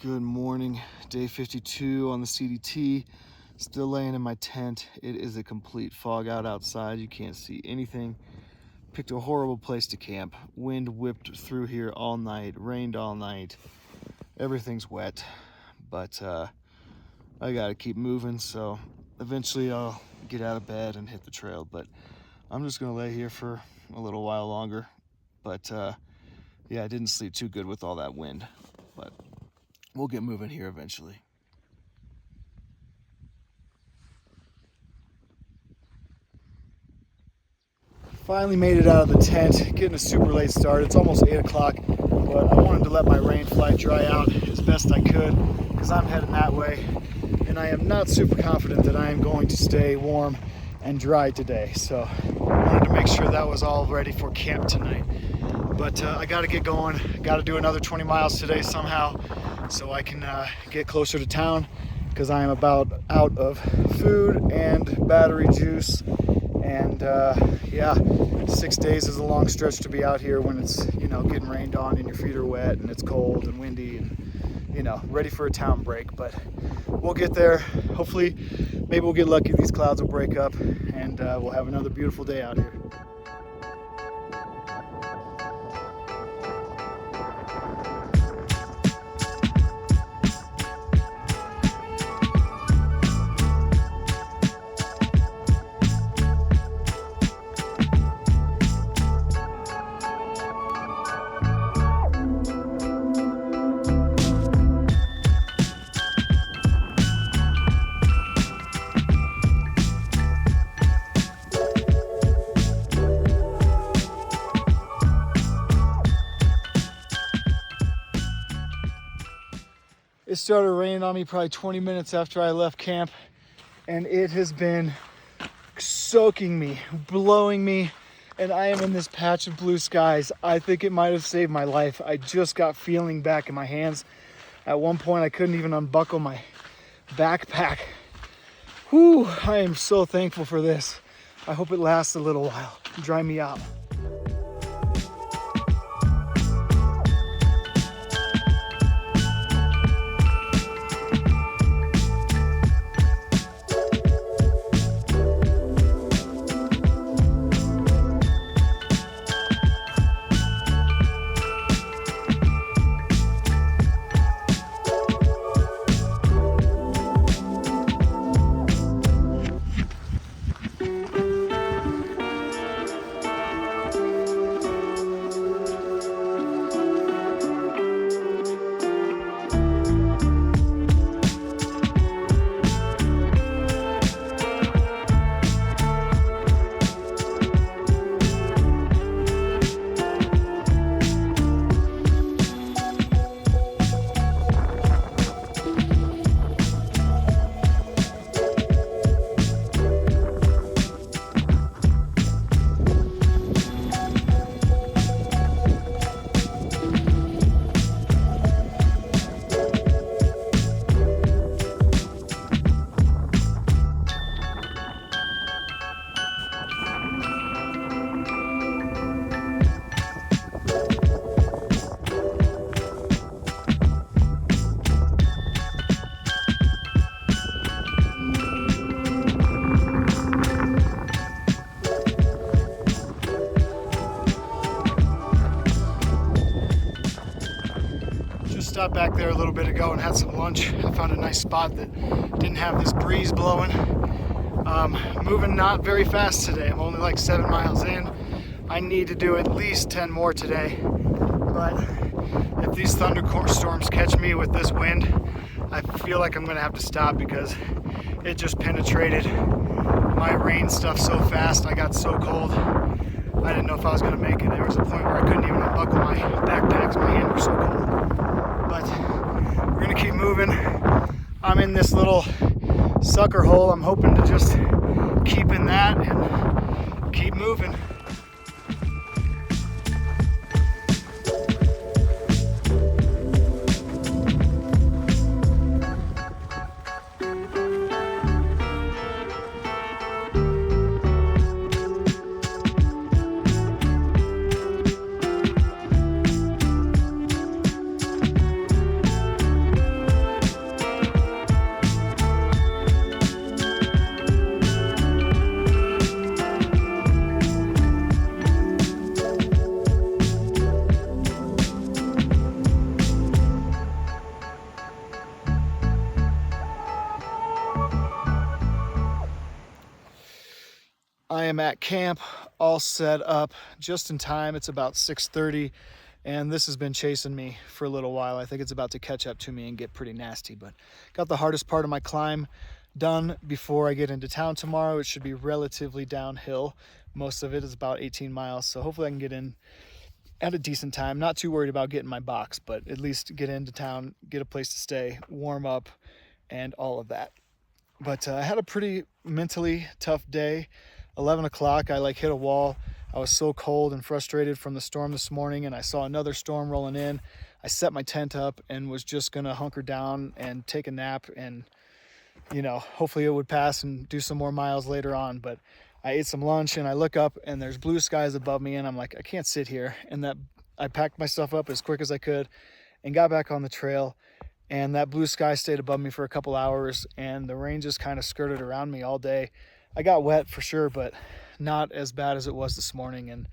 Good morning, day 52 on the CDT. Still laying in my tent. It is a complete fog out outside. You can't see anything. Picked a horrible place to camp. Wind whipped through here all night, rained all night. Everything's wet, but I gotta keep moving, so eventually I'll get out of bed and hit the trail. But I'm just gonna lay here for a little while longer. But yeah, I didn't sleep too good with all that wind, but we'll get moving here eventually. Finally made it out of the tent, getting a super late start. It's almost 8 o'clock, but I wanted to let my rain fly dry out as best I could because I'm heading that way, and I am not super confident that I am going to stay warm and dry today. So I wanted to make sure that was all ready for camp tonight. But I got to get going. Got to do another 20 miles today somehow so I can get closer to town because I am about out of food and battery juice. And yeah, 6 days is a long stretch to be out here when it's, you know, getting rained on and your feet are wet and it's cold and windy and, you know, ready for a town break. But we'll get there. Hopefully, maybe we'll get lucky. These clouds will break up and we'll have another beautiful day out here. It started raining on me probably 20 minutes after I left camp, and it has been soaking me, blowing me, and I am in this patch of blue skies. I think it might have saved my life. I just got feeling back in my hands. At one point, I couldn't even unbuckle my backpack. Whew, I am so thankful for this. I hope it lasts a little while. Dry me out. Stopped back there a little bit ago and had some lunch. I found a nice spot that didn't have this breeze blowing. Moving not very fast today. I'm only like 7 miles in. I need to do at least 10 more today. But if these thunderstorms catch me with this wind, I feel like I'm gonna have to stop because it just penetrated my rain stuff so fast. I got so cold. I didn't know if I was gonna make it. There was a point where I couldn't even unbuckle my backpacks. My hands were so cold. But we're gonna keep moving. I'm in this little sucker hole. I'm hoping to just keep in that and keep moving. I am at camp, all set up just in time. It's about 6:30, and this has been chasing me for a little while. I think it's about to catch up to me and get pretty nasty, but got the hardest part of my climb done before I get into town tomorrow. It should be relatively downhill. Most of it is about 18 miles, so hopefully I can get in at a decent time. Not too worried about getting my box, but at least get into town, get a place to stay, warm up, and all of that. But I had a pretty mentally tough day. 11 o'clock, I hit a wall. I was so cold and frustrated from the storm this morning, and I saw another storm rolling in. I set my tent up and was just gonna hunker down and take a nap, and hopefully it would pass and do some more miles later on. But I ate some lunch and I look up and there's blue skies above me, and I'm like, I can't sit here. And that I packed my stuff up as quick as I could and got back on the trail. And that blue sky stayed above me for a couple hours, and the rain just kind of skirted around me all day. I got wet for sure, but not as bad as it was this morning. And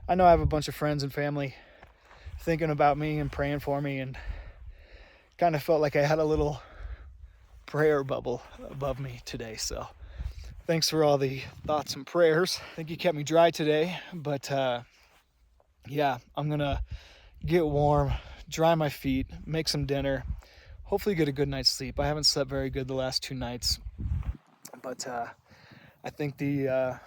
I know I have a bunch of friends and family thinking about me and praying for me, and kind of felt like I had a little prayer bubble above me today. So thanks for all the thoughts and prayers. I think you kept me dry today, but yeah, I'm gonna get warm, dry my feet, make some dinner, hopefully get a good night's sleep. I haven't slept very good the last 2 nights, but I think the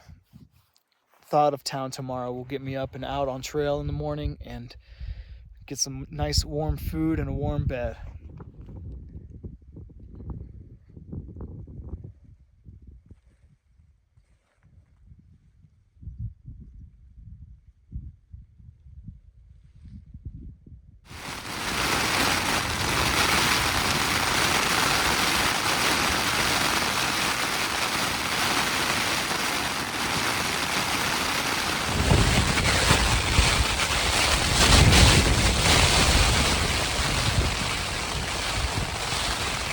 thought of town tomorrow will get me up and out on trail in the morning and get some nice warm food and a warm bed.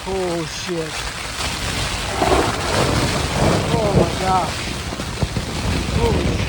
Oh shit. Oh my gosh. Holy